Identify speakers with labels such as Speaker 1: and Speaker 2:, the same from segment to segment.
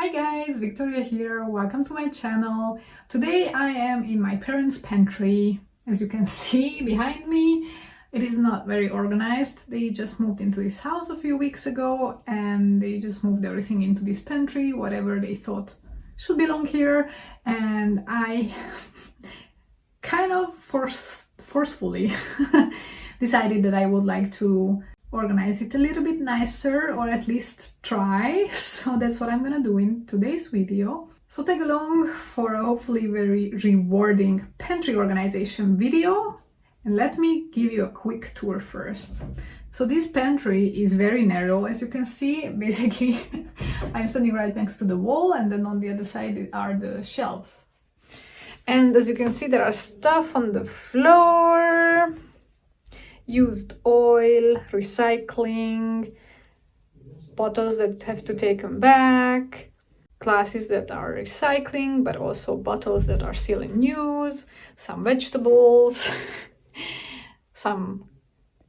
Speaker 1: Hi guys, Victoria here. Welcome to my channel. Today I am in my parents' pantry. As you can see behind me, it is not very organized. They just moved into this house a few weeks ago and they just moved everything into this pantry, whatever they thought should belong here. And I kind of forcefully decided that I would like to organize it a little bit nicer, or at least try. So that's what I'm gonna do in today's video. So tag along for a hopefully very rewarding pantry organization video, and let me give you a quick tour first. So this pantry is very narrow, as you can see. Basically I'm standing right next to the wall, and then on the other side are the shelves. And as you can see, there are stuff on the floor, used oil, recycling, bottles that have to take them back, glasses that are recycling, but also bottles that are still in use, some vegetables, some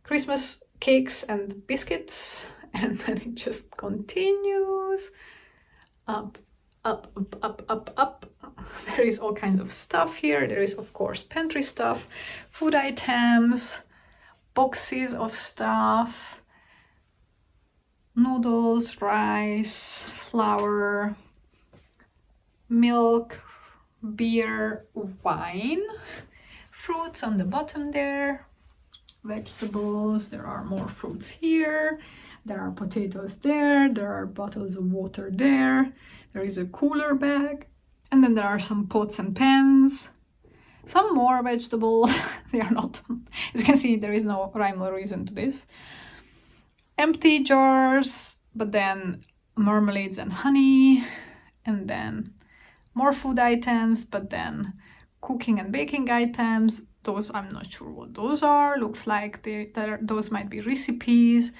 Speaker 1: Christmas cakes and biscuits, and then it just continues up, up, up, up, up, up. There is all kinds of stuff here. There is, of course, pantry stuff, food items, boxes of stuff, noodles, rice, flour, milk, beer, wine, fruits on the bottom there, vegetables. There are more fruits here, there are potatoes there, there are bottles of water there, there is a cooler bag, and then there are some pots and pans, some more vegetables. They are not, as you can see, there is no rhyme or reason to this. Empty jars, but then marmalades and honey, and then more food items, but then cooking and baking items. Those, I'm not sure what those are. Looks like those might be recipes.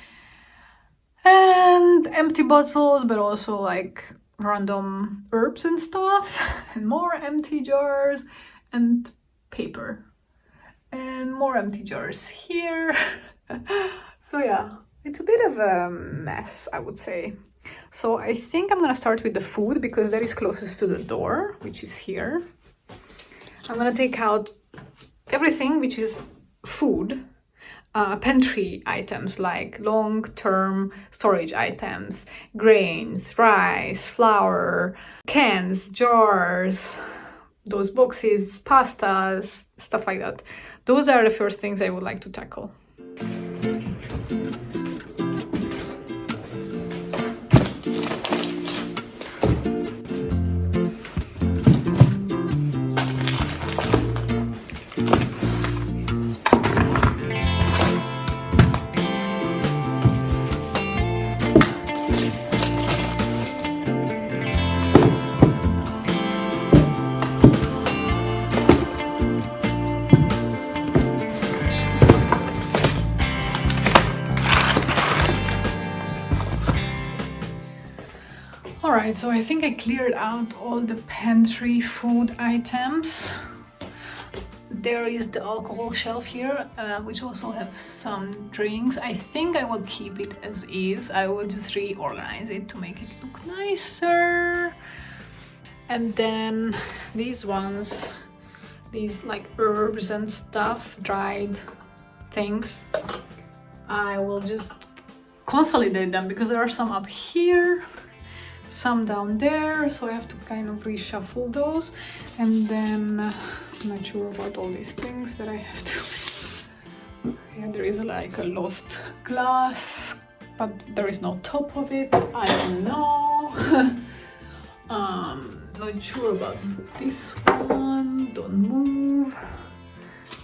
Speaker 1: And empty bottles, but also like random herbs and stuff, and more empty jars, and paper, and more empty jars here. So yeah, it's a bit of a mess, I would say. So I think I'm gonna start with the food because that is closest to the door, which is here. I'm gonna take out everything which is food, pantry items like long-term storage items, grains, rice, flour, cans, jars, those boxes, pastas, stuff like that. Those are the first things I would like to tackle. Alright, so I think I cleared out all the pantry food items. There is the alcohol shelf here, which also has some drinks. I think I will keep it as is. I will just reorganize it to make it look nicer. And then these ones, these like herbs and stuff, dried things, I will just consolidate them because there are some up here, some down there, so I have to kind of reshuffle those. And then I'm not sure about all these things that I have to. Yeah, there is like a lost glass, but there is no top of it. I don't know. Not sure about this one. Don't move.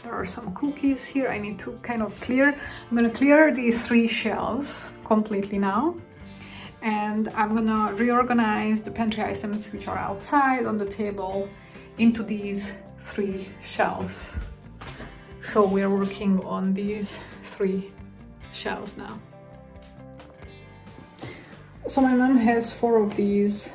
Speaker 1: There are some cookies here. I need to kind of clear. I'm gonna clear these 3 shelves completely now. And I'm gonna reorganize the pantry items which are outside on the table into these 3 shelves. So we're working on these 3 shelves now. So my mom has 4 of these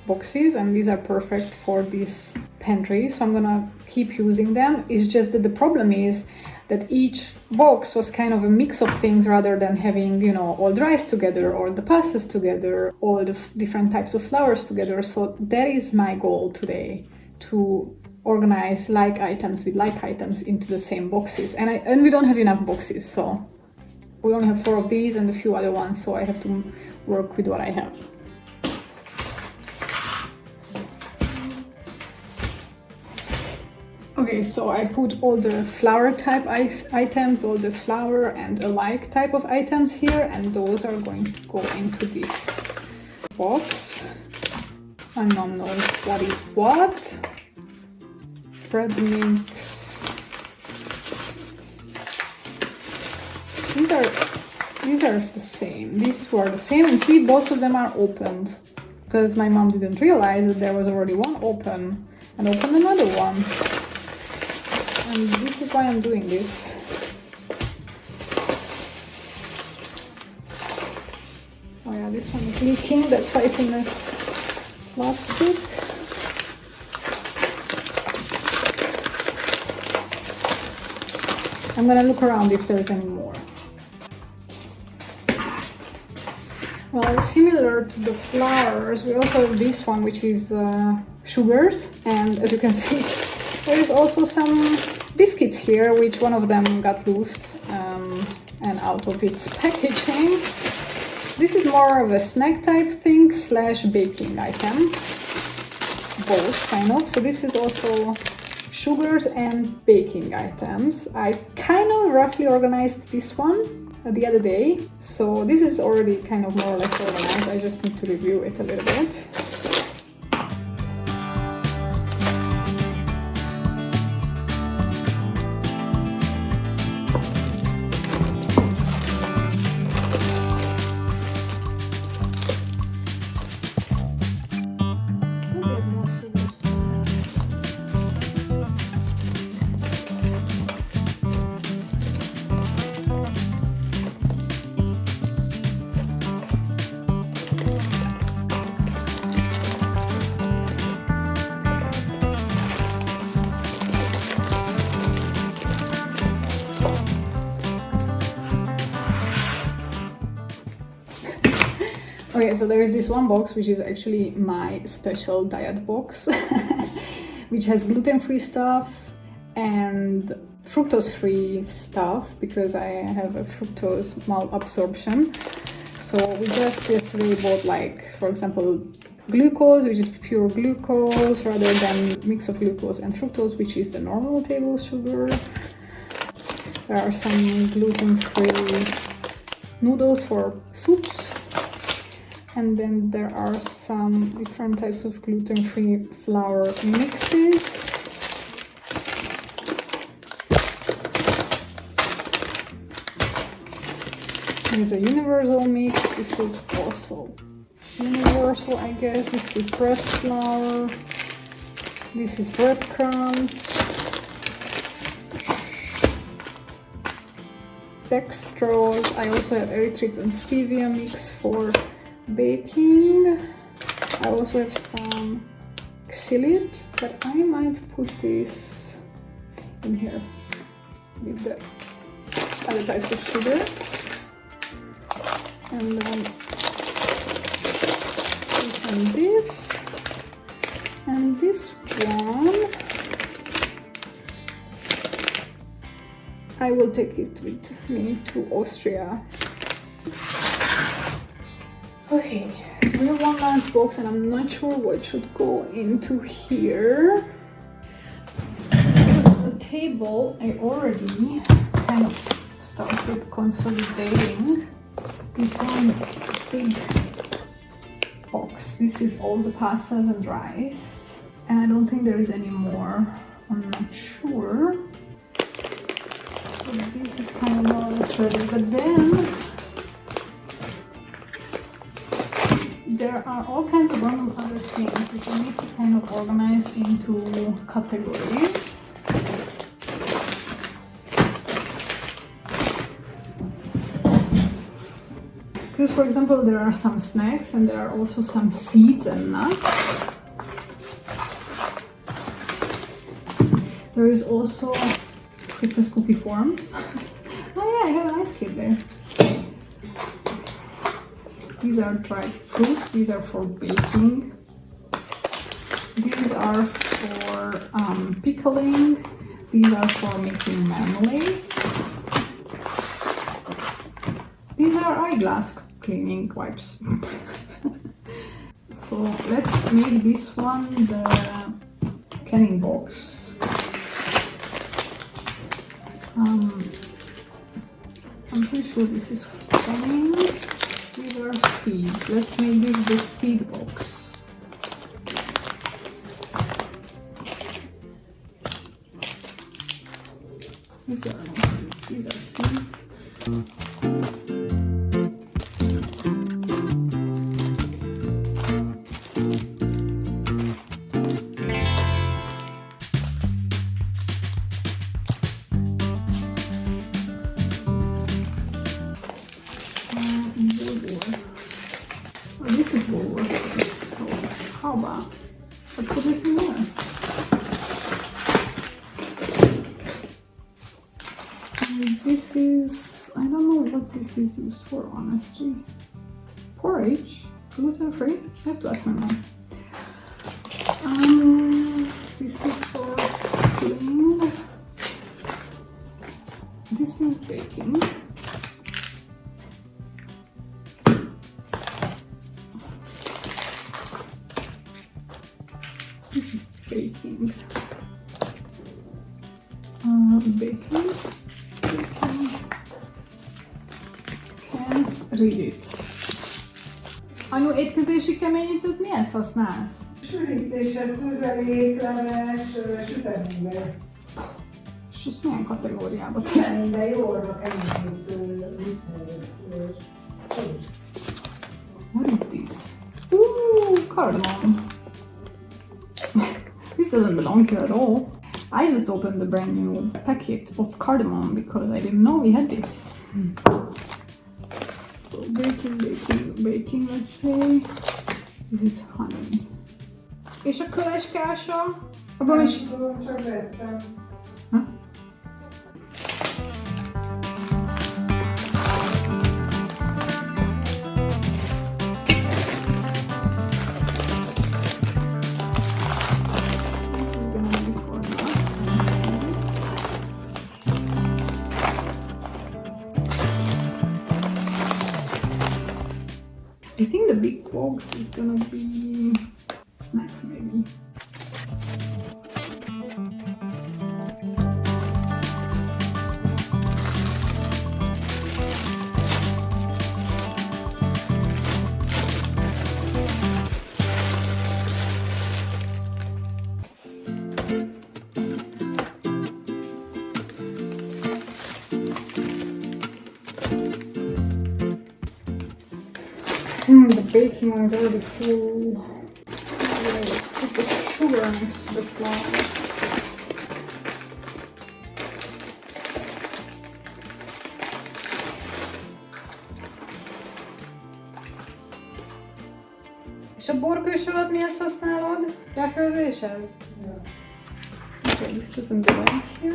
Speaker 1: boxes, and these are perfect for this pantry. So I'm gonna keep using them. It's just that the problem is that each box was kind of a mix of things rather than having, you know, all the rice together, all the pastas together, all the different types of flours together. So that is my goal today, to organize like items with like items into the same boxes. And we don't have enough boxes, so we only have 4 of these and a few other ones, so I have to work with what I have. Okay, so I put all the flour type items, all the flour and alike type of items here, and those are going to go into this box. My mom knows what is what. Bread mix. These are the same. These two are the same, and see, both of them are opened because my mom didn't realize that there was already one open and opened another one. And this is why I'm doing this. Oh yeah, this one is leaking, that's why it's in the plastic. I'm gonna look around if there's any more. Well, similar to the flours, we also have this one, which is sugars, and as you can see, there is also some biscuits here, which one of them got loose and out of its packaging. This is more of a snack type thing slash baking item, both kind of. So this is also sugars and baking items. I kind of roughly organized this one the other day, so this is already kind of more or less organized. I just need to review it a little bit. Okay, so there is this one box which is actually my special diet box, which has gluten-free stuff and fructose-free stuff because I have a fructose malabsorption. So we just yesterday bought, like, for example, glucose, which is pure glucose, rather than mix of glucose and fructose, which is the normal table sugar. There are some gluten-free noodles for soups. And then there are some different types of gluten-free flour mixes. There's a universal mix. This is also universal, I guess. This is bread flour. This is breadcrumbs. Dextrose. I also have erythrit and stevia mix for baking. I also have some xylite, but I might put this in here with the other types of sugar. And then this and this. And this one I will take it with me to Austria. Okay, so we have one last box and I'm not sure what should go into here. On the table, I already kind of started consolidating this one big box. This is all the pastas and rice. And I don't think there is any more. I'm not sure. So this is kind of more or less ready. But then there are all kinds of random other things which I need to kind of organize into categories. Because, for example, there are some snacks and there are also some seeds and nuts. There is also Christmas cookie forms. Oh yeah, I have an ice skate there. These are dried fruits. These are for baking. These are for pickling. These are for making marmalades. These are eyeglass cleaning wipes. So let's make this one the canning box. I'm pretty sure this is canning. These are seeds. Let's make this the seed box. These are not seeds. These are seeds. This is bulgur. So how about I put this in there? And this is, I don't know what this is used for, honestly. Porridge, gluten free. I have to ask my mom. This is for cooking. This is baking. This is baking. Baking. Can't read it. Anyu, étkezési keményítőt mihez használsz?
Speaker 2: Sűrítéshez, közeléklemes, süteményben.
Speaker 1: És azt milyen kategóriába teszi?
Speaker 2: Süteményben jól keményítő.
Speaker 1: What is this? Ooh, cardamom. This doesn't belong here at all. I just opened the brand new packet of cardamom because I didn't know we had this. So baking, let's say. This is honey. És a köleskása? Abban is...
Speaker 2: Csak vettem.
Speaker 1: I think the big box is gonna be snacks, maybe. The baking one is already full. Let's put the sugar next to the flour. És a borkősavat mihez használod? Ráfőzéshez?
Speaker 2: Yeah.
Speaker 1: Okay, this doesn't belong here.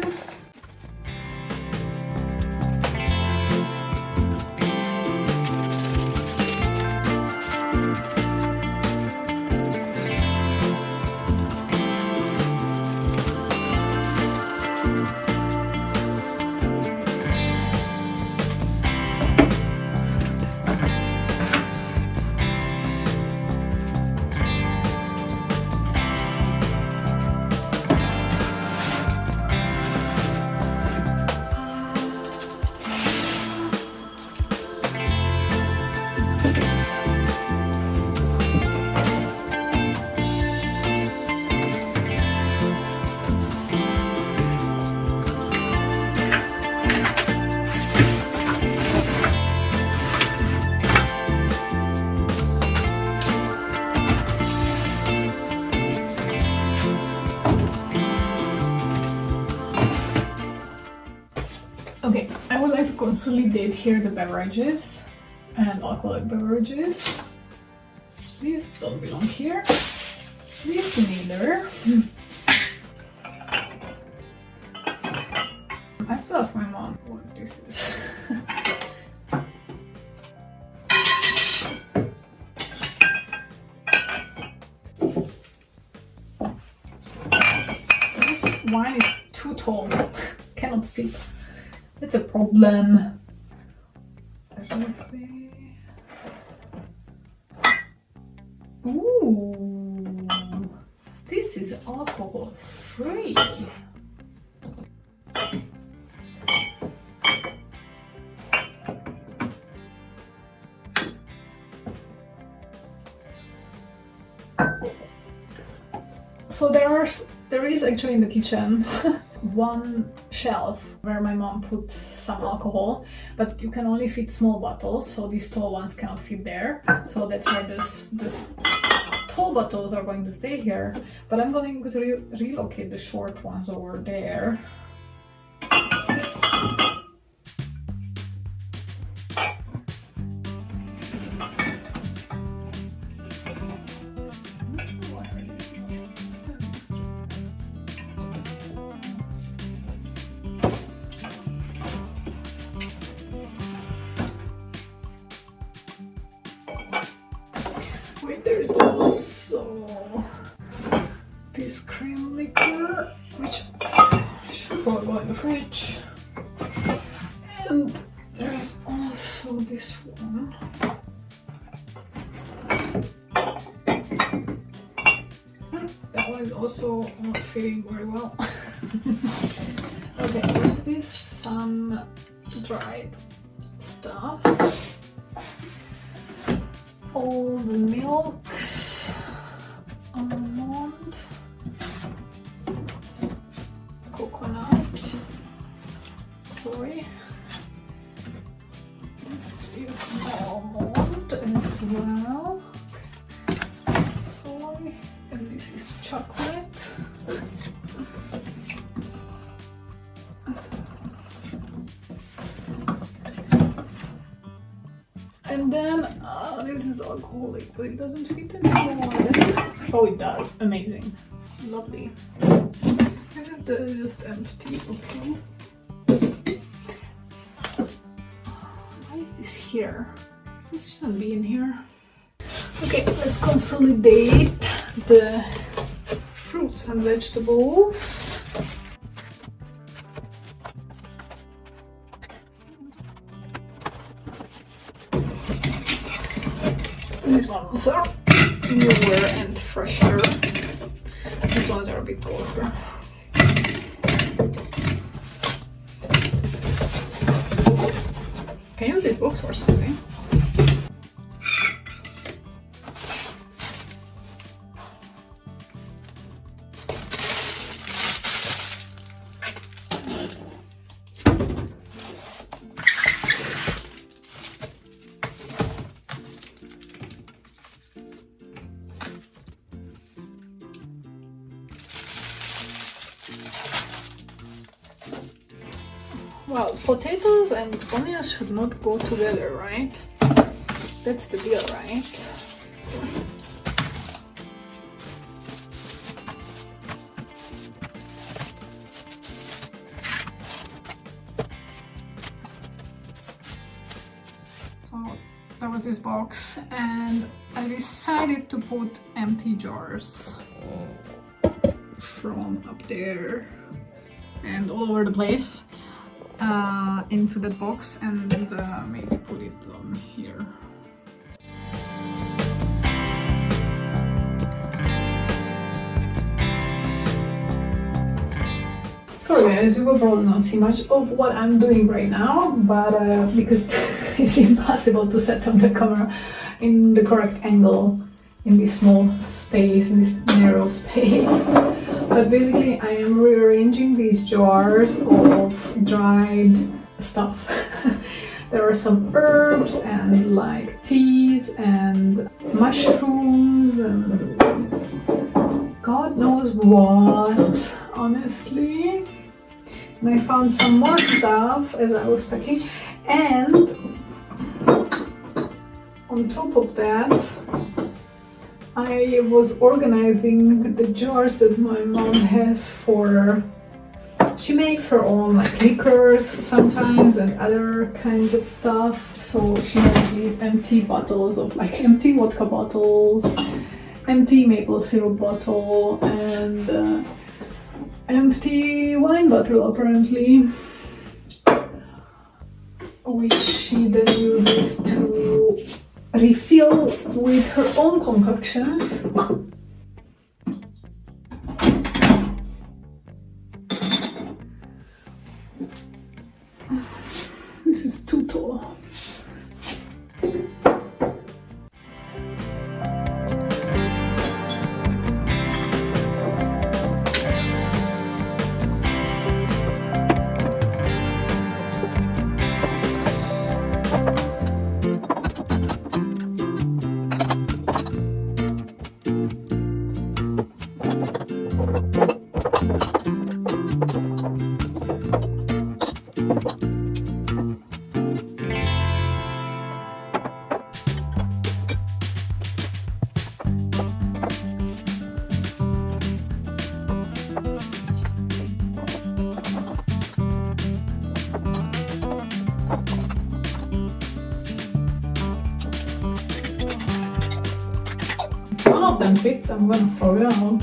Speaker 1: Okay, I would like to consolidate here the beverages and alcoholic beverages. These don't belong here. These neither. this is. This wine is too tall, cannot fit. That's a problem. Let me see. Ooh, this is alcohol free. So there is actually in the kitchen one shelf where my mom put some alcohol, but you can only fit small bottles, so these tall ones cannot fit there. So that's why this tall bottles are going to stay here, but I'm going to relocate the short ones over there. Wait, there is also this cream liquor, which should probably go in the fridge. And there's also this one. That one is also not fitting very well. Okay, what is this? Some dried stuff. All the milks, almond, coconut, soy. This is almond as well. Soy, and this is chocolate. And then this is alcoholic, but it doesn't fit anymore, does it? Oh, it does. Amazing. Lovely. This is just empty, okay. Why is this here? This shouldn't be in here. Okay, let's consolidate the fruits and vegetables. These ones are newer and fresher. These ones are a bit older. Can use this box for something. Well, potatoes and onions should not go together, right? That's the deal, right? So there was this box and I decided to put empty jars from up there and all over the place into that box and maybe put it on here. Sorry guys, you will probably not see much of what I'm doing right now, but because it's impossible to set up the camera in the correct angle in this small space, in this narrow space. But basically I am rearranging these jars of dried stuff. There are some herbs and like teas and mushrooms and God knows what, honestly. And I found some more stuff as I was packing, and on top of that I was organizing the jars that my mom has for She makes her own like liquors sometimes and other kinds of stuff. So she has these empty bottles of like empty vodka bottles, empty maple syrup bottle, and empty wine bottle apparently, which she then uses to refill with her own concoctions. This is too tall. One of them fits, I'm gonna throw it out.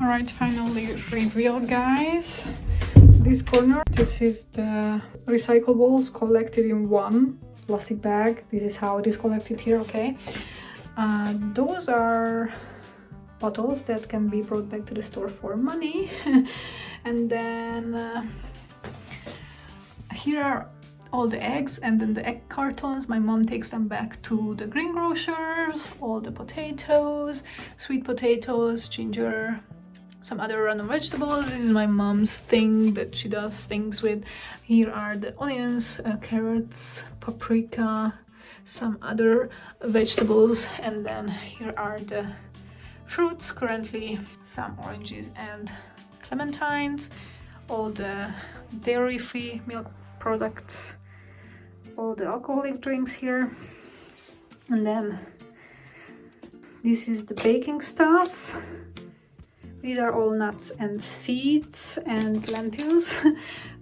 Speaker 1: Alright, finally reveal, guys. This corner, this is the recyclables collected in one plastic bag. This is how it is collected here, okay? Those are bottles that can be brought back to the store for money. And then here are all the eggs, and then the egg cartons, my mom takes them back to the greengrocers. All the potatoes, sweet potatoes, ginger, some other random vegetables. This is my mom's thing that she does things with. Here are the onions, carrots, paprika, some other vegetables, and then here are the fruits, currently some oranges and clementines, all the dairy-free milk products, all the alcoholic drinks here, and then this is the baking stuff. These are all nuts and seeds and lentils.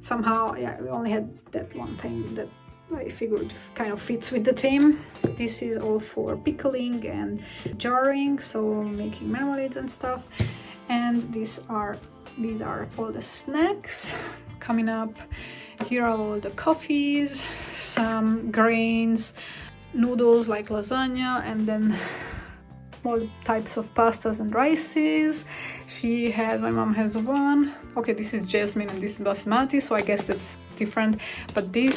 Speaker 1: Somehow, yeah, we only had that one thing that I figured kind of fits with the theme. This is all for pickling and jarring, so making marmalades and stuff. And these are all the snacks coming up. Here are all the coffees, some grains, noodles like lasagna, and then all types of pastas and rices. My mom has one. Okay, this is jasmine and this is basmati, so I guess that's different. But this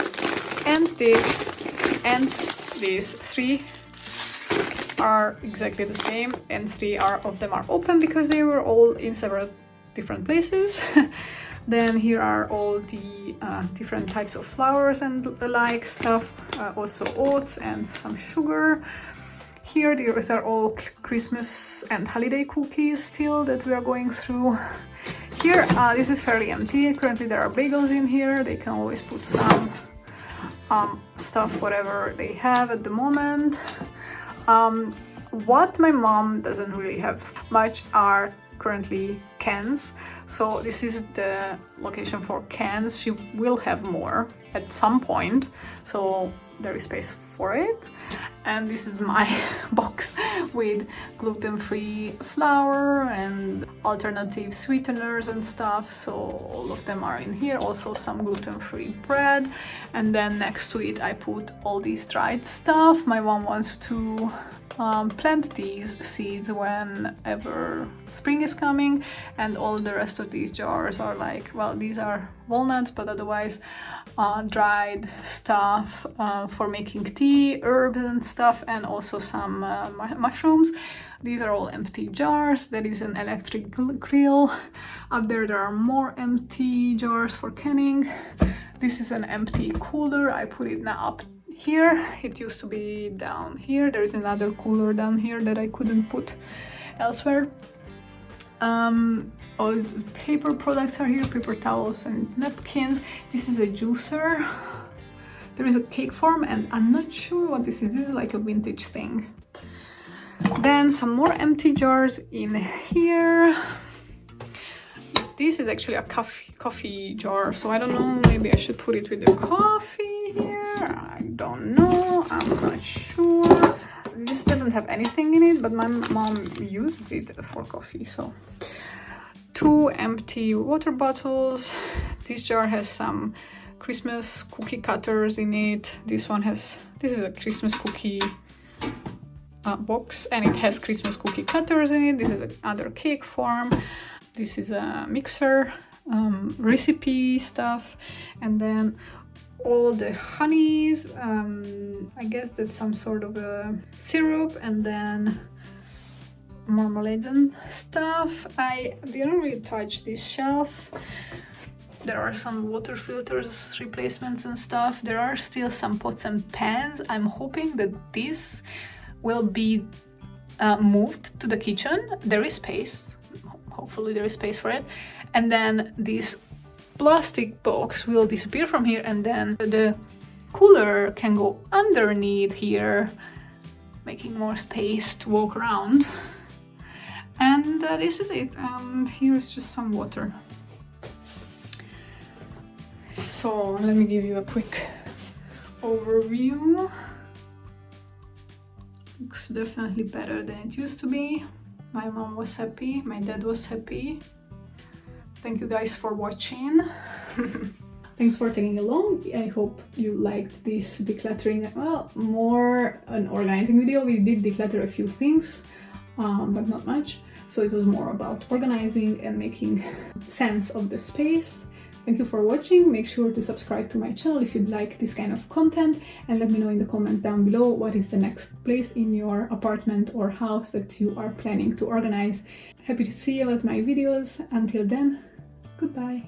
Speaker 1: and this and these three are exactly the same, and three of them are open because they were all in several different places. Then here are all the different types of flours and the like stuff, also oats and some sugar. Here these are all Christmas and holiday cookies still that we are going through. Here this is fairly empty. Currently there are bagels in here. They can always put some stuff, whatever they have at the moment. What my mom doesn't really have much are currently cans. So this is the location for cans. She will have more at some point. So there is space for it. And this is my box with gluten-free flour and alternative sweeteners and stuff, so all of them are in here. Also some gluten-free bread, and then next to it I put all these dried stuff. My mom wants to plant these seeds whenever spring is coming, and all the rest of these jars are like, well, these are walnuts, but otherwise dried stuff for making tea, herbs and stuff, and also some mushrooms. These are all empty jars. There is an electric grill. Up there are more empty jars for canning. This is an empty cooler. I put it now up here. It used to be down here. There is another cooler down here that I couldn't put elsewhere. All paper products are here, paper towels and napkins. This is a juicer. There is a cake form, and I'm not sure what this is. This is like a vintage thing. Then some more empty jars in here. This is actually a coffee jar, so I don't know, maybe I should put it with the coffee here. I don't know, I'm not sure. This doesn't have anything in it, but my mom uses it for coffee. So 2 empty water bottles. This jar has some Christmas cookie cutters in it. This is a Christmas cookie box, and it has Christmas cookie cutters in it. This is another cake form. This is a mixer, recipe stuff, and then all the honeys. I guess that's some sort of a syrup, and then marmalades and stuff. I didn't really touch this shelf. There are some water filters replacements and stuff. There are still some pots and pans. I'm hoping that this will be moved to the kitchen. There is space. Hopefully there is space for it. And then this plastic box will disappear from here, and then the cooler can go underneath here, making more space to walk around. And this is it. Here's just some water. So let me give you a quick overview. Looks definitely better than it used to be. My mom was happy, my dad was happy. Thank you guys for watching. Thanks for tagging along. I hope you liked this decluttering, well, more an organizing video. We did declutter a few things, but not much. So it was more about organizing and making sense of the space. Thank you for watching. Make sure to subscribe to my channel if you'd like this kind of content, and let me know in the comments down below what is the next place in your apartment or house that you are planning to organize. Happy to see you at my videos. Until then, goodbye.